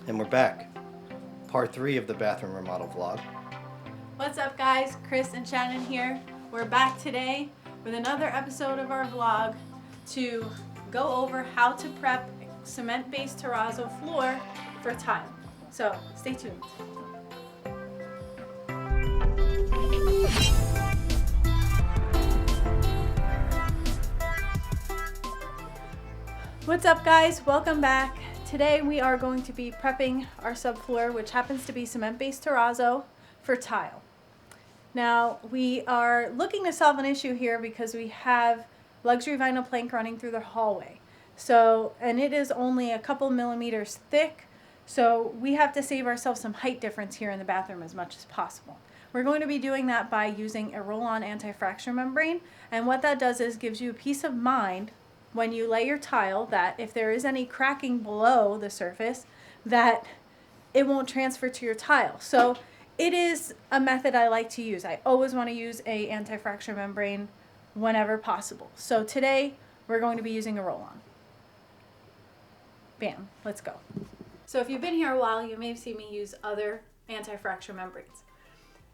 And we're back. Part 3 of the bathroom remodel vlog. What's up guys, Chris and Shannon here. We're back today with another episode of our vlog to go over how to prep cement-based terrazzo floor for tile. So stay tuned. What's up guys, welcome back. Today we are going to be prepping our subfloor, which happens to be cement-based terrazzo, for tile. Now we are looking to solve an issue here because we have luxury vinyl plank running through the hallway. And it is only a couple millimeters thick, so we have to save ourselves some height difference here in the bathroom as much as possible. We're going to be doing that by using a roll-on anti-fracture membrane, and what that does is gives you peace of mind when you lay your tile that if there is any cracking below the surface, that it won't transfer to your tile. So it is a method I like to use. I always want to use a anti-fracture membrane whenever possible. So today we're going to be using a roll-on. Bam, let's go. So if you've been here a while, you may have seen me use other anti-fracture membranes.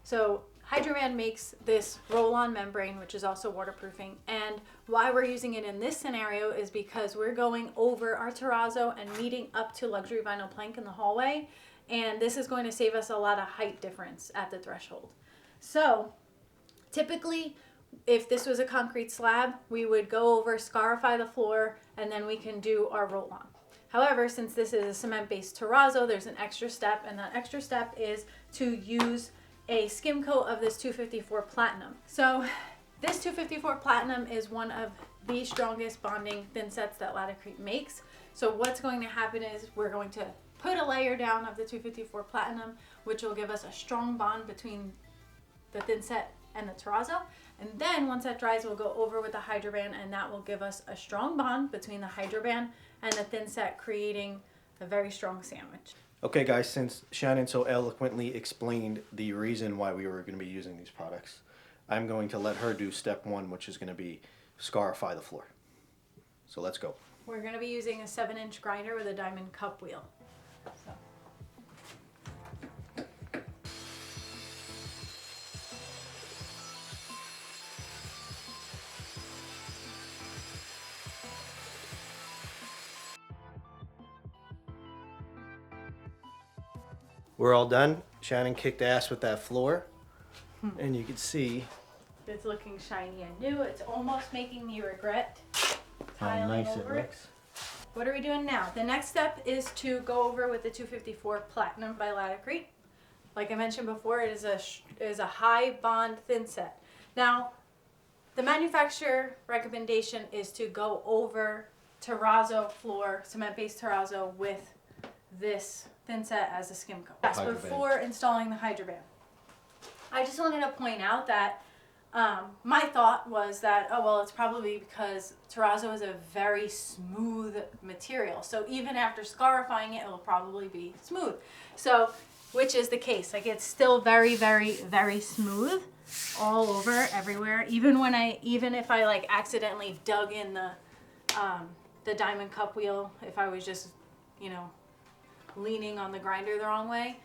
So Hydroman makes this roll-on membrane, which is also waterproofing, and why we're using it in this scenario is because we're going over our terrazzo and meeting up to luxury vinyl plank in the hallway, and this is going to save us a lot of height difference at the threshold. So typically, if this was a concrete slab, we would go over, scarify the floor, and then we can do our roll-on. However, since this is a cement-based terrazzo, there's an extra step, and that extra step is to use a skim coat of this 254 Platinum. So this 254 Platinum is one of the strongest bonding thin sets that Laticrete makes. So what's going to happen is we're going to put a layer down of the 254 Platinum, which will give us a strong bond between the thin set and the terrazzo. And then once that dries, we'll go over with the Hydroban, and that will give us a strong bond between the Hydroban and the thin set, creating a very strong sandwich. Okay guys, since Shannon so eloquently explained the reason why we were going to be using these products, I'm going to let her do step 1, which is going to be scarify the floor. So let's go. We're going to be using a 7-inch grinder with a diamond cup wheel. So. We're all done. Shannon kicked ass with that floor, and you can see It's looking shiny and new. It's almost making me regret how tiling nice it over looks. What are we doing now? The next step is to go over with the 254 Platinum by Laticrete. Like I mentioned before, it is a high bond thin set. Now, the manufacturer recommendation is to go over terrazzo floor, cement-based terrazzo, with this thin set as a skim coat. That's before installing the Hydroban. I just wanted to point out that my thought was that, oh well, it's probably because terrazzo is a very smooth material. So even after scarifying it, it'll probably be smooth. So, which is the case. Like, it's still very, very, very smooth all over, everywhere. Even if I like accidentally dug in the diamond cup wheel, if I was just, leaning on the grinder the wrong way,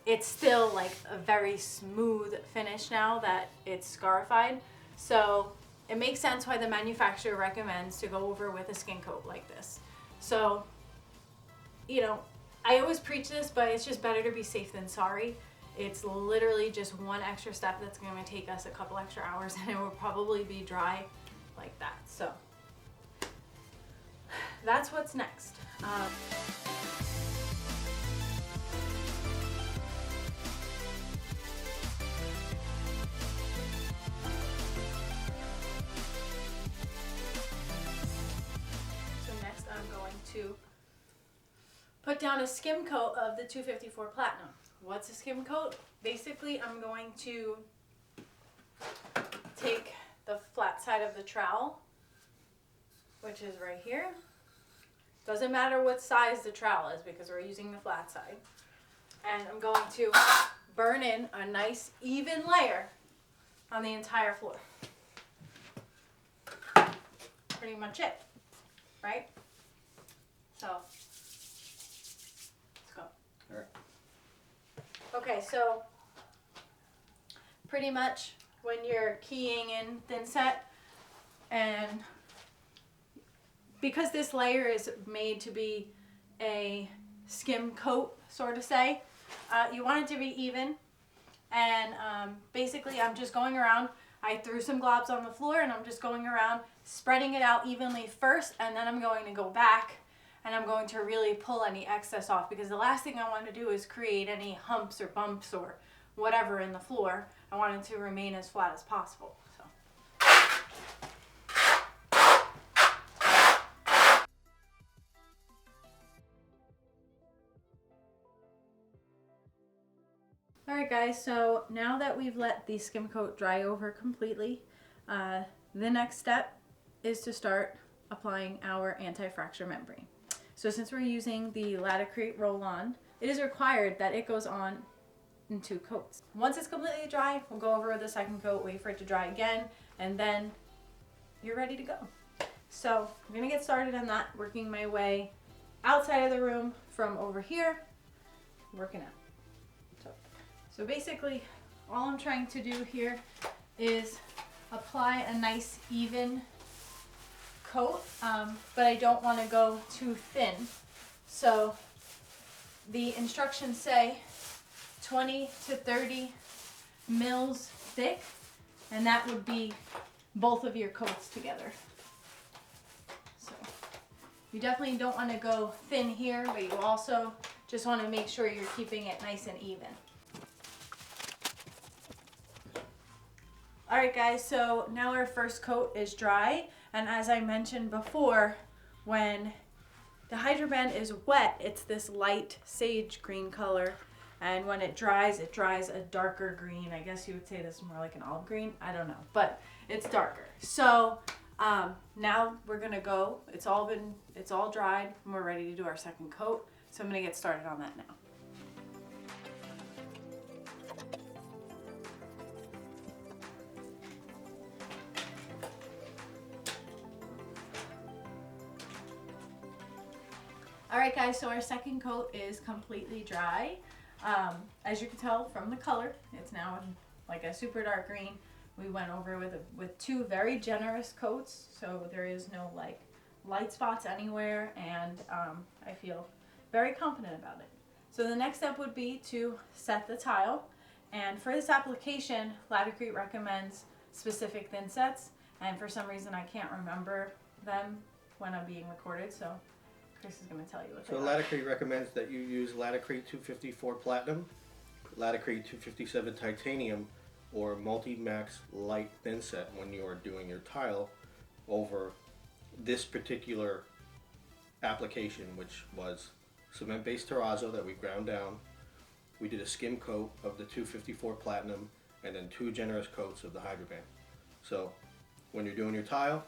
it's still like a very smooth finish now that it's scarified. So it makes sense why the manufacturer recommends to go over with a skin coat like this. So, I always preach this, but it's just better to be safe than sorry. It's literally just one extra step that's going to take us a couple extra hours, and it will probably be dry like that. So that's what's next. To put down a skim coat of the 254 Platinum. What's a skim coat? Basically, I'm going to take the flat side of the trowel, which is right here. Doesn't matter what size the trowel is because we're using the flat side. And I'm going to burn in a nice even layer on the entire floor. Pretty much it, right? So, let's go. Okay, so pretty much when you're keying in thin set, and because this layer is made to be a skim coat, sort of say, you want it to be even. And basically I'm just going around. I threw some globs on the floor and I'm just going around spreading it out evenly first, and then I'm going to go back and I'm going to really pull any excess off, because the last thing I want to do is create any humps or bumps or whatever in the floor. I want it to remain as flat as possible. So. Alright guys, so now that we've let the skim coat dry over completely, the next step is to start applying our anti-fracture membrane. So since we're using the Laticrete roll-on, it is required that it goes on in 2 coats. Once it's completely dry, we'll go over the second coat, wait for it to dry again, and then you're ready to go. So I'm going to get started on that, working my way outside of the room from over here, working out. So basically, all I'm trying to do here is apply a nice even coat, but I don't want to go too thin. So the instructions say 20 to 30 mils thick, and that would be both of your coats together. So you definitely don't want to go thin here, but you also just want to make sure you're keeping it nice and even. Alright guys, so now our first coat is dry, and as I mentioned before, when the Hydroband is wet, it's this light sage green color, and when it dries a darker green. I guess you would say this is more like an olive green, I don't know, but it's darker. So now we're gonna go, it's all dried, and we're ready to do our second coat, so I'm gonna get started on that now. Alright guys, so our second coat is completely dry. As you can tell from the color, it's now in like a super dark green. We went over with 2 very generous coats, so there is no like light spots anywhere, and I feel very confident about it. So the next step would be to set the tile, and for this application, Laticrete recommends specific thin sets, and for some reason I can't remember them when I'm being recorded, so Chris is going to tell you what they are. So Laticrete recommends that you use Laticrete 254 Platinum, Laticrete 257 Titanium, or Multi-Max Light Thin Set when you are doing your tile over this particular application, which was cement-based terrazzo that we ground down. We did a skim coat of the 254 Platinum and then 2 generous coats of the Hydroband. So when you're doing your tile,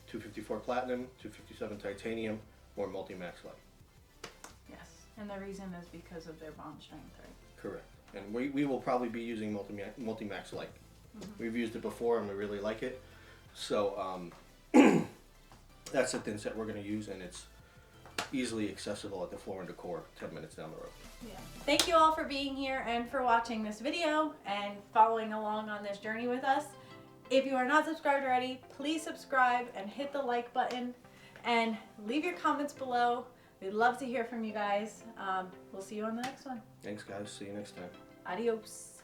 254 Platinum, 257 Titanium, or Multi-Max Light. Yes, and the reason is because of their bond strength, right? Correct. And we will probably be using Multi-Max Light. We've used it before and we really like it. So that's the thin set we're going to use, and it's easily accessible at the Floor and Decor 10 minutes down the road. Yeah. Thank you all for being here and for watching this video and following along on this journey with us. If you are not subscribed already, please subscribe and hit the like button and leave your comments below. We'd love to hear from you guys. We'll see you on the next one. Thanks guys, see you next time. Adios.